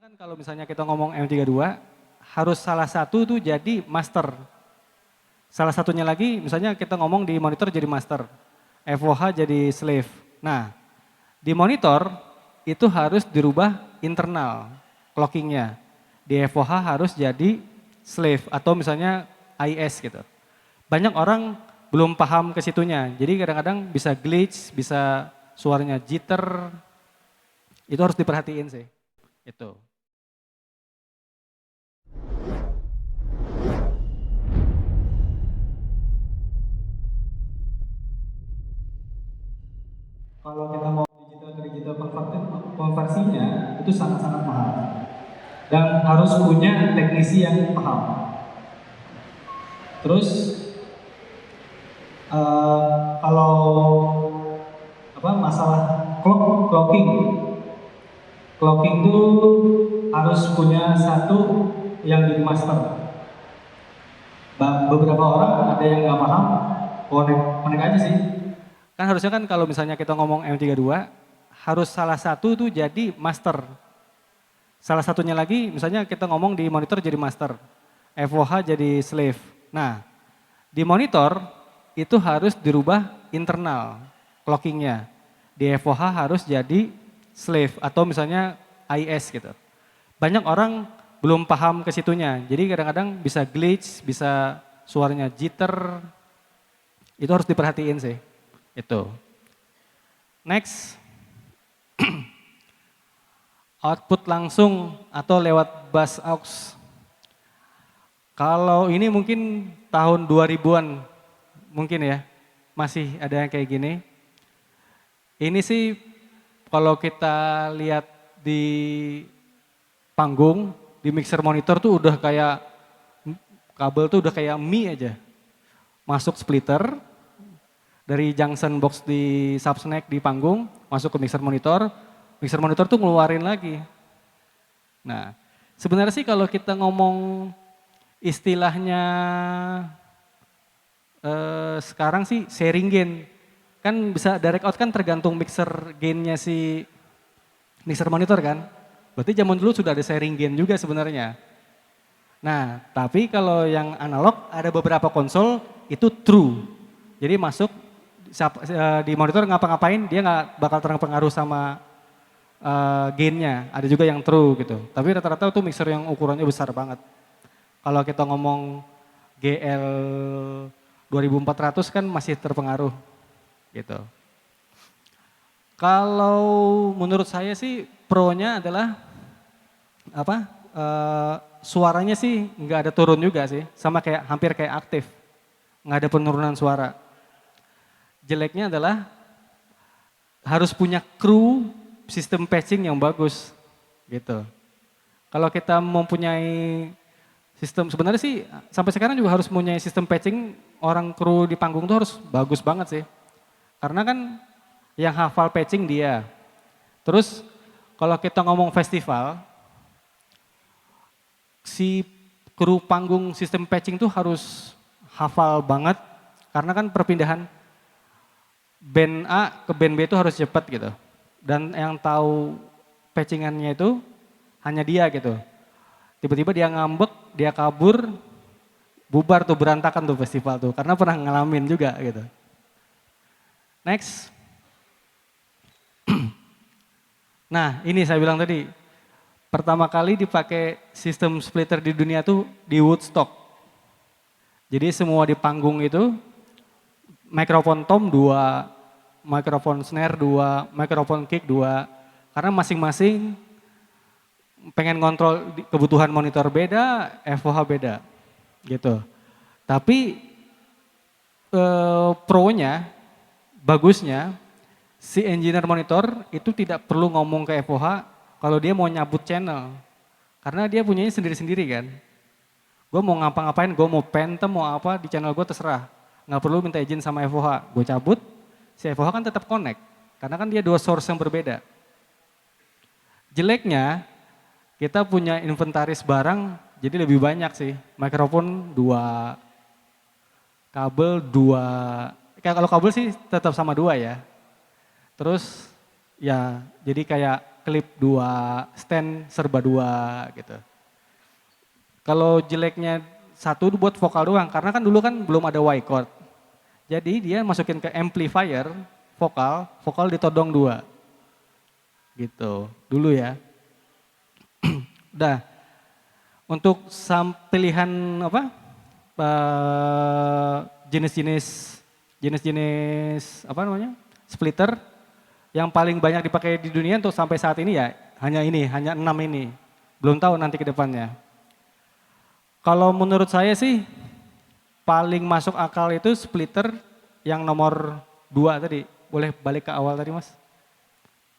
kan kalau misalnya kita ngomong M32, harus salah satu tuh jadi master. Salah satunya lagi misalnya kita ngomong di monitor jadi master, FOH jadi slave. Nah, di monitor itu harus dirubah internal clockingnya. Di FOH harus jadi slave atau misalnya IS gitu. Banyak orang belum paham ke situnya, jadi kadang-kadang bisa glitch, bisa suaranya jitter, itu harus diperhatiin sih. Itu. Kalau kita mau digital ke digital konversinya itu sangat-sangat mahal dan harus punya teknisi yang paham. Terus kalau masalah clocking, clocking itu harus punya satu yang jadi master. Beberapa orang ada yang nggak paham, connect aja sih. Kan harusnya kan kalau misalnya kita ngomong M32, harus salah satu tuh jadi master. Salah satunya lagi misalnya kita ngomong di monitor jadi master, FOH jadi slave. Nah, di monitor itu harus dirubah internal clockingnya. Di FOH harus jadi slave atau misalnya IS gitu. Banyak orang belum paham ke situnya, jadi kadang-kadang bisa glitch, bisa suaranya jitter, itu harus diperhatiin sih. Itu. Next, output langsung atau lewat bus aux. Kalau ini mungkin tahun 2000-an mungkin ya, masih ada yang kayak gini. Ini sih kalau kita lihat di panggung, di mixer monitor tuh udah kayak, kabel tuh udah kayak mie aja. Masuk splitter, dari junction box di subsnack di panggung, masuk ke mixer monitor tuh ngeluarin lagi. Nah, sebenarnya sih kalau kita ngomong istilahnya sekarang sih sharing gain, kan bisa direct out kan tergantung mixer gainnya si mixer monitor kan. Berarti zaman dulu sudah ada sharing gain juga sebenarnya. Nah, tapi kalau yang analog ada beberapa konsol itu true. Jadi masuk di monitor ngapa-ngapain dia nggak bakal terpengaruh sama gainnya. Ada juga yang true gitu. Tapi rata-rata itu mixer yang ukurannya besar banget. Kalau kita ngomong GL 2400 kan masih terpengaruh gitu. Kalau menurut saya sih pro-nya adalah suaranya sih nggak ada turun juga sih, sama kayak hampir kayak aktif, nggak ada penurunan suara. Jeleknya adalah harus punya kru sistem patching yang bagus gitu. Kalau kita mempunyai sistem, sebenarnya sih sampai sekarang juga harus mempunyai sistem patching, orang kru di panggung tuh harus bagus banget sih. Karena kan yang hafal patching dia. Terus kalau kita ngomong festival, si kru panggung sistem patching tuh harus hafal banget, karena kan perpindahan band A ke band B itu harus cepat gitu. Dan yang tahu patchingannya itu hanya dia gitu. Tiba-tiba dia ngambek, dia kabur, bubar tuh, berantakan tuh festival tuh. Karena pernah ngalamin juga gitu. Next. Nah ini saya bilang tadi, pertama kali dipakai sistem splitter di dunia tuh di Woodstock. Jadi semua di panggung itu, mikrofon tom 2, mikrofon snare 2, mikrofon kick 2, karena masing-masing pengen ngontrol kebutuhan monitor beda, FOH beda gitu. Tapi pro-nya, bagusnya, si engineer monitor itu tidak perlu ngomong ke FOH kalau dia mau nyabut channel. Karena dia punyanya sendiri-sendiri kan. Gue mau ngapa-ngapain, gue mau phantom, mau apa, di channel gue terserah. Nggak perlu minta izin sama FOH, gue cabut, si FOH kan tetap connect. Karena kan dia dua source yang berbeda. Jeleknya, kita punya inventaris barang jadi lebih banyak sih. Mikrofon 2, kabel 2. Kalau kabel sih tetap sama 2 ya. Terus ya jadi kayak klip 2, stand serba 2 gitu. Kalau jeleknya satu buat vokal doang, karena kan dulu kan belum ada Y chord. Jadi dia masukin ke amplifier vokal, vokal ditodong 2. Gitu, dulu ya. Udah, untuk pilihan apa? Jenis-jenis apa namanya? Splitter yang paling banyak dipakai di dunia untuk sampai saat ini ya hanya 6 ini. Belum tahu nanti ke depannya. Kalau menurut saya sih paling masuk akal itu splitter yang nomor 2 tadi. Boleh balik ke awal tadi Mas?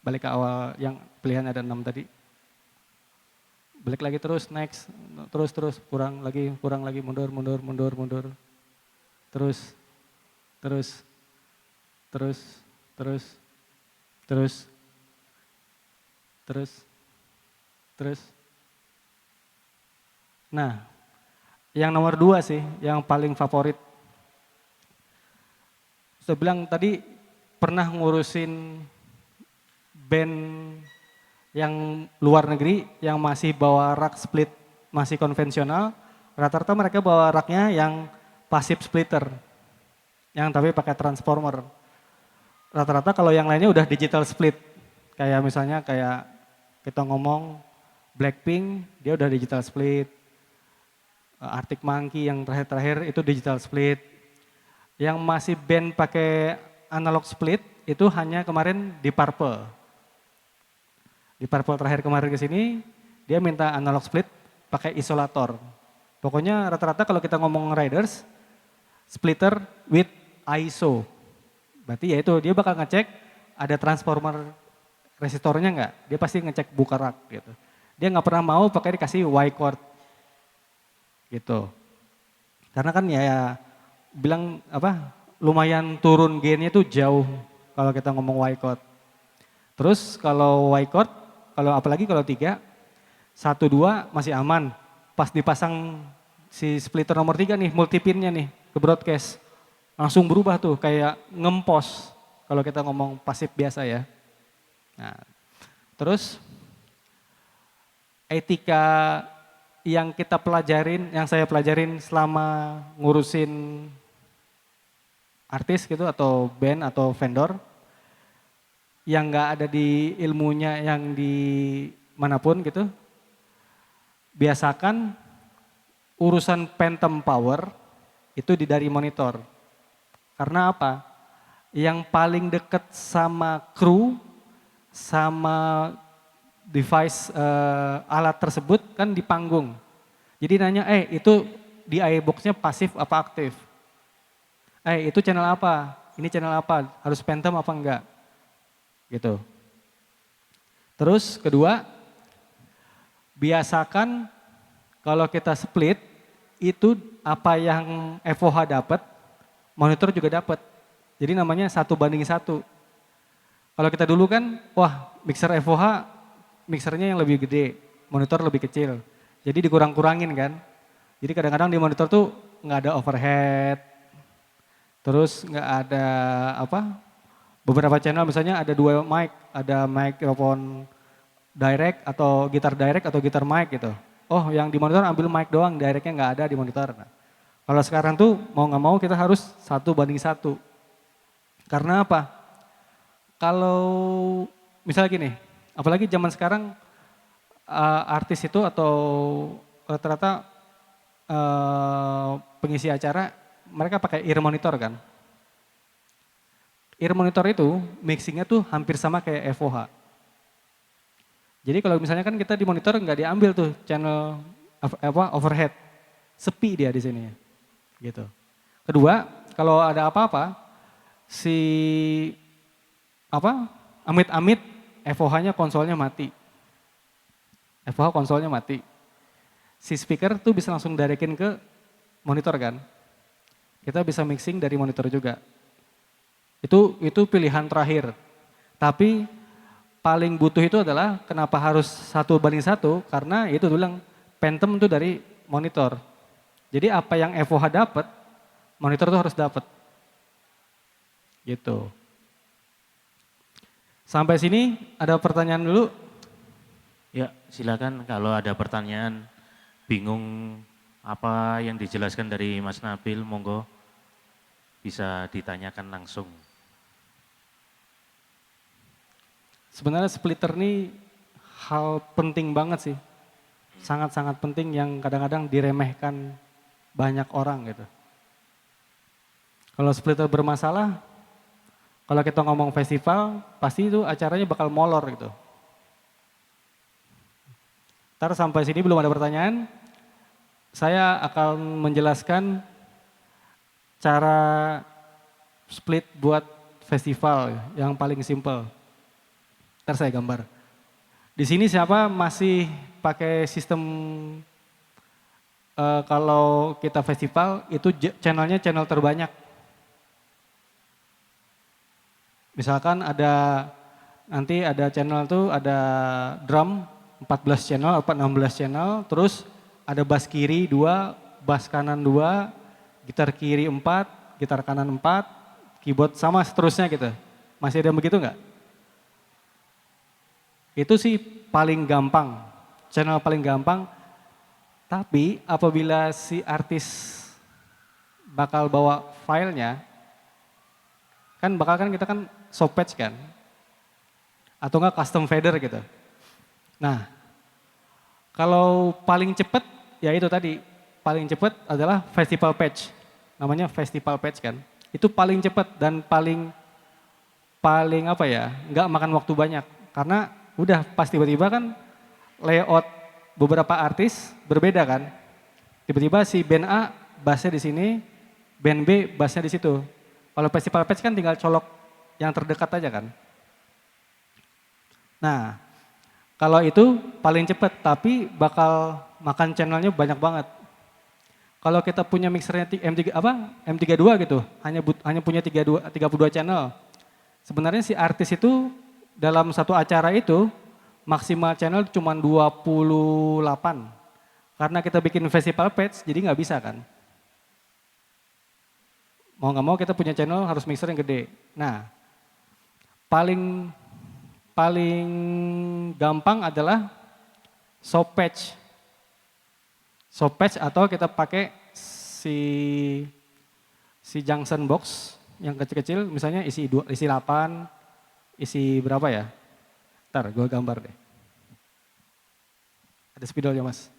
Balik ke awal yang pilihan ada 6 tadi. Balik lagi terus, next, terus, kurang lagi, mundur. Terus. Nah, yang nomor 2 sih, yang paling favorit. Saya bilang tadi pernah ngurusin band yang luar negeri yang masih bawa rak split masih konvensional, rata-rata mereka bawa raknya yang passive splitter, yang tapi pakai transformer. Rata-rata kalau yang lainnya udah digital split, kayak misalnya kayak kita ngomong Blackpink, dia udah digital split. Arctic Monkey yang terakhir-terakhir itu digital split. Yang masih band pakai analog split itu hanya kemarin di Purple. Di Purple terakhir kemarin ke sini, dia minta analog split pakai isolator. Pokoknya rata-rata kalau kita ngomong riders, splitter with ISO. Berarti ya itu dia bakal ngecek ada transformer resistornya enggak. Dia pasti ngecek buka rak gitu. Dia nggak pernah mau pakai dikasih Y chord gitu. Karena kan ya bilang apa lumayan turun gainnya tuh jauh kalau kita ngomong Y chord. Terus kalau Y chord, kalau apalagi kalau 3, 1, 2 masih aman. Pas dipasang si splitter nomor 3 nih, multipinnya nih ke broadcast. Langsung berubah tuh kayak ngempos kalau kita ngomong pasif biasa ya. Nah, terus etika yang kita pelajarin, yang saya pelajarin selama ngurusin artis gitu atau band atau vendor, yang nggak ada di ilmunya yang di manapun gitu, biasakan urusan phantom power itu dari monitor. Karena apa? Yang paling dekat sama kru, sama device alat tersebut kan di panggung. Jadi nanya, itu di iBox-nya pasif apa aktif? Itu channel apa? Ini channel apa? Harus phantom apa enggak? Gitu. Terus kedua, biasakan kalau kita split itu apa yang FOH dapat, monitor juga dapat. Jadi namanya 1:1. Kalau kita dulu kan, wah mixer FOH, mixernya yang lebih gede, monitor lebih kecil. Jadi dikurang-kurangin kan. Jadi kadang-kadang di monitor tuh nggak ada overhead, terus nggak ada apa, beberapa channel misalnya ada 2 mic, ada mikrofon direct atau gitar mic gitu. Oh yang di monitor ambil mic doang, directnya nggak ada di monitor. Nah, kalau sekarang tuh mau nggak mau kita harus 1:1. Karena apa? Kalau misalnya gini, apalagi zaman sekarang artis itu atau rata-rata pengisi acara mereka pakai ear monitor kan. Ear monitor itu mixingnya tuh hampir sama kayak FOH. Jadi kalau misalnya kan kita di monitor nggak diambil tuh channel overhead, sepi dia di sini, gitu. Kedua, kalau ada apa-apa, amit-amit FOH-nya konsolnya mati. FOH konsolnya mati. Si speaker tuh bisa langsung directin ke monitor kan. Kita bisa mixing dari monitor juga. Itu pilihan terakhir. Tapi paling butuh itu adalah kenapa harus 1:1 karena itu bilang phantom itu dari monitor. Jadi apa yang FOH dapat, monitor itu harus dapat. Gitu. Sampai sini ada pertanyaan dulu Ya, silakan kalau ada pertanyaan, bingung apa yang dijelaskan dari Mas Nabil, monggo bisa ditanyakan langsung. Sebenarnya splitter ini hal penting banget sih. Sangat-sangat penting yang kadang-kadang diremehkan banyak orang gitu. Kalau splitter bermasalah, kalau kita ngomong festival, pasti itu acaranya bakal molor gitu. Ntar sampai sini belum ada pertanyaan, saya akan menjelaskan cara split buat festival yang paling simple. Ntar saya gambar. Di sini siapa masih pakai sistem kalau kita festival itu channelnya channel terbanyak. Misalkan nanti ada channel tuh ada drum 14 channel atau 16 channel, terus ada bass kiri 2, bass kanan 2, gitar kiri 4, gitar kanan 4, keyboard sama seterusnya gitu. Masih ada begitu nggak? Itu sih paling gampang, channel paling gampang. Tapi apabila si artis bakal bawa filenya, kan kita kan soft patch kan, atau enggak custom fader gitu. Nah, kalau paling cepet ya itu tadi, paling cepet adalah festival patch, namanya festival patch kan. Itu paling cepet dan paling apa ya, nggak makan waktu banyak. Karena udah pas tiba-tiba kan layout beberapa artis berbeda kan. Tiba-tiba si band A bassnya di sini, band B bassnya di situ. Kalau festival patch kan tinggal colok yang terdekat aja kan. Nah, kalau itu paling cepet tapi bakal makan channelnya banyak banget. Kalau kita punya mixernya M32 gitu, hanya punya 32 channel. Sebenarnya si artis itu dalam satu acara itu maksimal channel cuma 28. Karena kita bikin festival patch jadi nggak bisa kan. Mau nggak mau kita punya channel harus mixer yang gede. Nah, paling gampang adalah soft patch. Soft patch atau kita pakai si junction box yang kecil-kecil, misalnya isi 8, isi berapa ya? Ntar gue gambar deh. Ada spidolnya mas?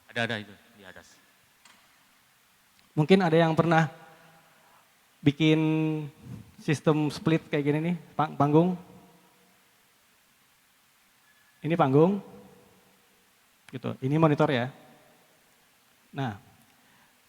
Ada itu di atas. Mungkin ada yang pernah bikin sistem split kayak gini nih, panggung. Ini panggung, gitu. Ini monitor ya. Nah,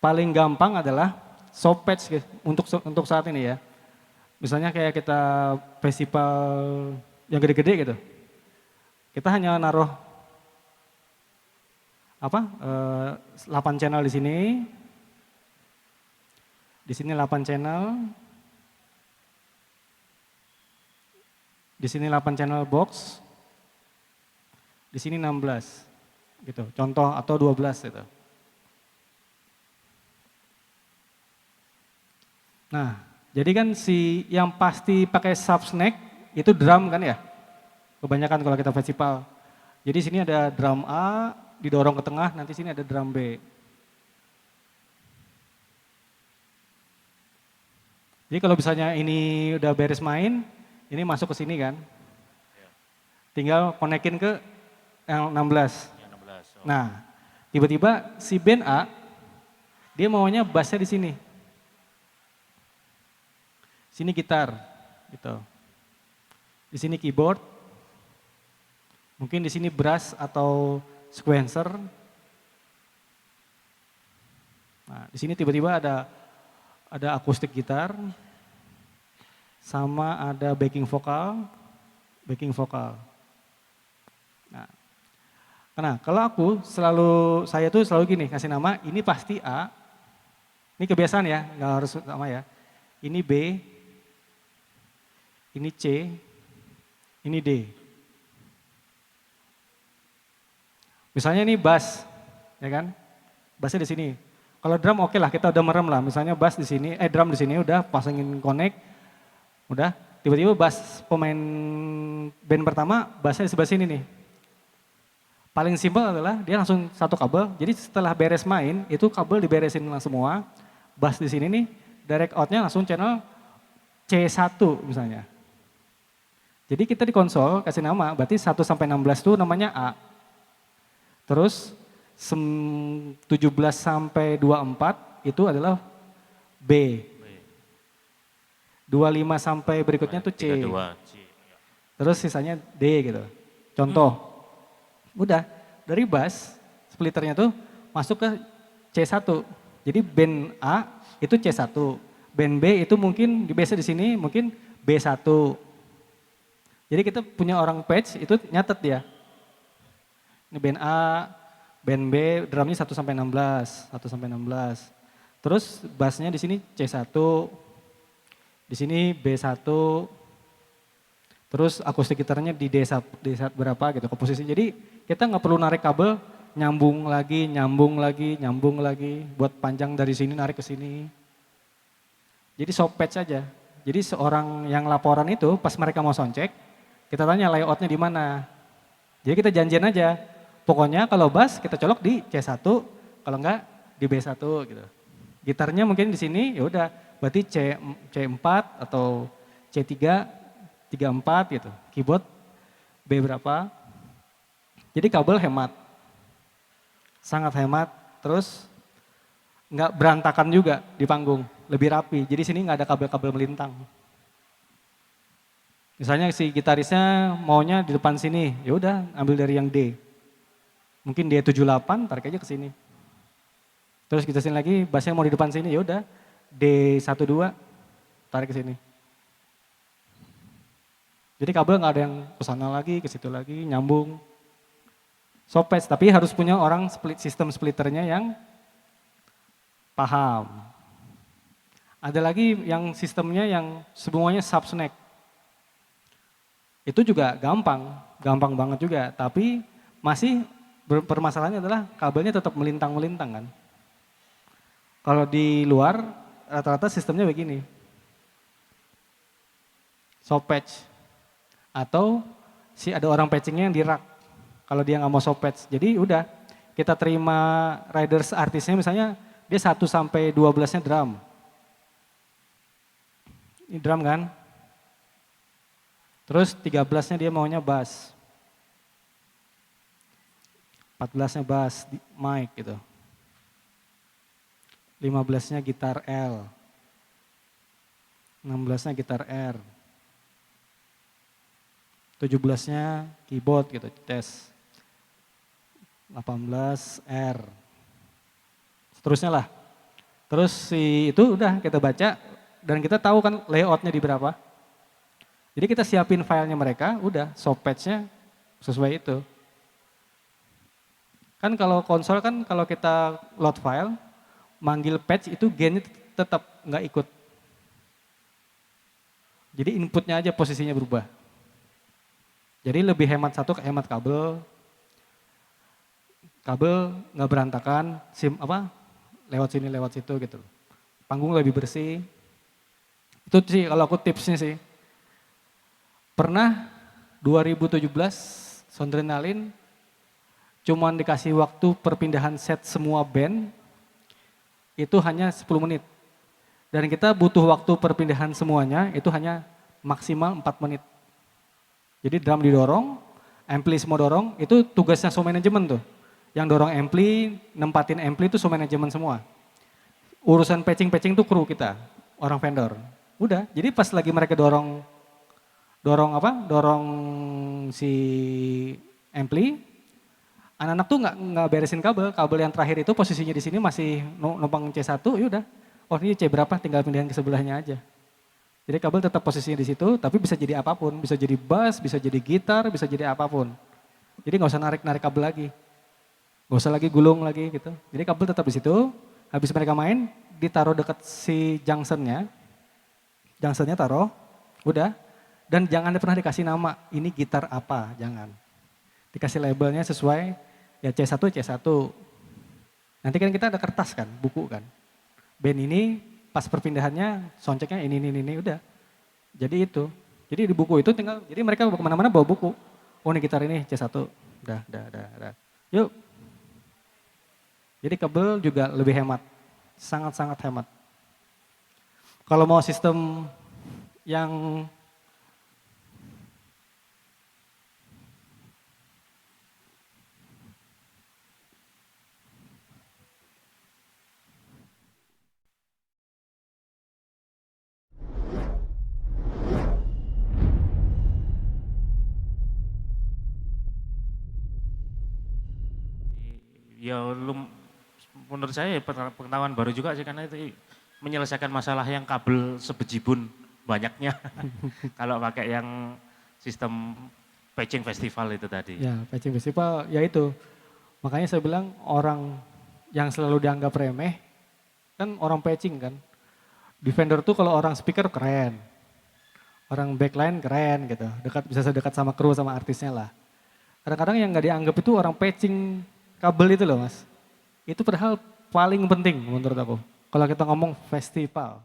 paling gampang adalah soft patch untuk saat ini ya. Misalnya kayak kita festival yang gede-gede gitu. Kita hanya naruh 8 channel di sini. Di sini 8 channel. Di sini 8 channel box. Di sini 16. Gitu. Contoh atau 12 gitu. Nah, jadi kan si yang pasti pakai sub snack itu drum kan ya? Kebanyakan kalau kita festival. Jadi sini ada drum A, didorong ke tengah, nanti sini ada drum B. Jadi kalau misalnya ini udah beres main, ini masuk ke sini kan. Tinggal konekin ke yang 16. Nah, tiba-tiba si band A, dia maunya bassnya di sini. Sini gitar, gitu. Di sini keyboard, mungkin di sini brass atau sequencer. Nah, di sini tiba-tiba ada akustik gitar, sama ada backing vokal. Nah, kalau saya tuh selalu gini, kasih nama, ini pasti A, ini kebiasaan ya, nggak harus sama ya. Ini B, ini C, ini D. Misalnya ini bass, ya kan? Bassnya di sini. Kalau drum oke lah, kita udah merem lah. Misalnya bass di sini, drum di sini udah pasangin connect, udah. Tiba-tiba bass pemain band pertama, bassnya di sebelah sini nih. Paling simpel adalah dia langsung satu kabel. Jadi setelah beres main, itu kabel diberesin semua. Bass di sini nih, direct outnya langsung channel C1 misalnya. Jadi kita di konsol kasih nama, berarti 1 sampai 16 itu namanya A. Terus 17 sampai 24 itu adalah B. 25 sampai berikutnya tuh C. 32 C. Terus sisanya D gitu. Contoh. Udah, dari bass splitternya tuh masuk ke C1. Jadi band A itu C1. Band B itu mungkin biasa di sini mungkin B1. Jadi kita punya orang patch itu nyatet dia. Ini band A, band B, drumnya 1 sampai 16, 1 sampai 16. Terus bassnya di sini C1, di sini B1, terus akustik gitarnya di D1 berapa gitu komposisi. Jadi kita nggak perlu narik kabel, nyambung lagi, buat panjang dari sini narik ke sini. Jadi soft patch aja. Jadi seorang yang laporan itu pas mereka mau soundcheck, kita tanya layoutnya di mana. Jadi kita janjian aja, pokoknya kalau bass kita colok di C1, kalau enggak di B1 gitu. Gitarnya mungkin di sini, ya udah, berarti C4 atau C3, 34 gitu. Keyboard B berapa. Jadi kabel hemat. Sangat hemat, terus enggak berantakan juga di panggung, lebih rapi. Jadi sini enggak ada kabel-kabel melintang. Misalnya si gitarisnya maunya di depan sini, ya udah ambil dari yang D. Mungkin D78, tarik aja ke sini. Terus kita sini lagi, bassnya mau di depan sini, ya udah D12, tarik ke sini. Jadi kabel nggak ada yang ke sana lagi, ke situ lagi, nyambung. Soft patch, tapi harus punya orang sistem splitternya yang paham. Ada lagi yang sistemnya yang semuanya sub snack. Itu juga gampang banget juga, tapi masih permasalahannya adalah kabelnya tetap melintang-melintang kan. Kalau di luar rata-rata sistemnya begini. Soft patch. Atau ada orang patchingnya yang di rack. Kalau dia nggak mau soft patch. Jadi udah kita terima riders artisnya misalnya dia 1 sampai 12-nya drum. Ini drum kan. Terus 13-nya dia maunya bass. 14-nya bass, mic gitu. 15-nya gitar L. 16-nya gitar R. 17-nya keyboard gitu, tes. 18 R. Seterusnya lah. Terus itu udah kita baca dan kita tahu kan layoutnya di berapa. Jadi kita siapin filenya mereka, udah soft patch-nya sesuai itu. Kan kalau konsol kan kalau kita load file, manggil patch itu gain tetap nggak ikut. Jadi inputnya aja posisinya berubah. Jadi lebih hemat hemat kabel. Kabel nggak berantakan, lewat sini lewat situ gitu. Panggung lebih bersih. Itu sih kalau aku tipsnya sih. Pernah 2017 Soundrenalin cuman dikasih waktu perpindahan set semua band itu hanya 10 menit. Dan kita butuh waktu perpindahan semuanya itu hanya maksimal 4 menit. Jadi drum didorong, ampli semua dorong, itu tugasnya sound management tuh. Yang dorong ampli, nempatin ampli itu sound management semua. Urusan patching tuh kru kita, orang vendor. Udah, jadi pas lagi mereka dorong si ampli, anak-anak tuh nggak beresin kabel yang terakhir itu posisinya di sini masih numpang C1, yaudah. Oh ini C berapa, tinggal pindahin ke sebelahnya aja. Jadi kabel tetap posisinya di situ, tapi bisa jadi apapun, bisa jadi bass, bisa jadi gitar, bisa jadi apapun. Jadi nggak usah narik kabel lagi. Gak usah lagi gulung lagi gitu. Jadi kabel tetap di situ, habis mereka main, ditaruh dekat si junctionnya taruh, udah. Dan jangan pernah dikasih nama, ini gitar apa, jangan. Dikasih labelnya sesuai, ya C1, C1. Nanti kan kita ada kertas kan, buku kan. Band ini pas perpindahannya, soundchecknya ini, udah. Jadi itu. Jadi di buku itu tinggal, jadi mereka kemana-mana bawa buku. Oh ini gitar ini C1, udah. Yuk. Jadi kabel juga lebih hemat, sangat-sangat hemat. Kalau mau sistem yang Ya menurut saya pengetahuan baru juga sih karena itu menyelesaikan masalah yang kabel sebejibun banyaknya. Kalau pakai yang sistem patching festival itu tadi. ya patching festival ya itu. Makanya saya bilang orang yang selalu dianggap remeh kan orang patching kan. Defender tuh kalau orang speaker keren, orang backline keren gitu, dekat bisa sedekat sama kru sama artisnya lah. Kadang-kadang yang nggak dianggap itu orang patching kabel itu loh mas. Itu padahal paling penting menurut aku. Kalau kita ngomong festival.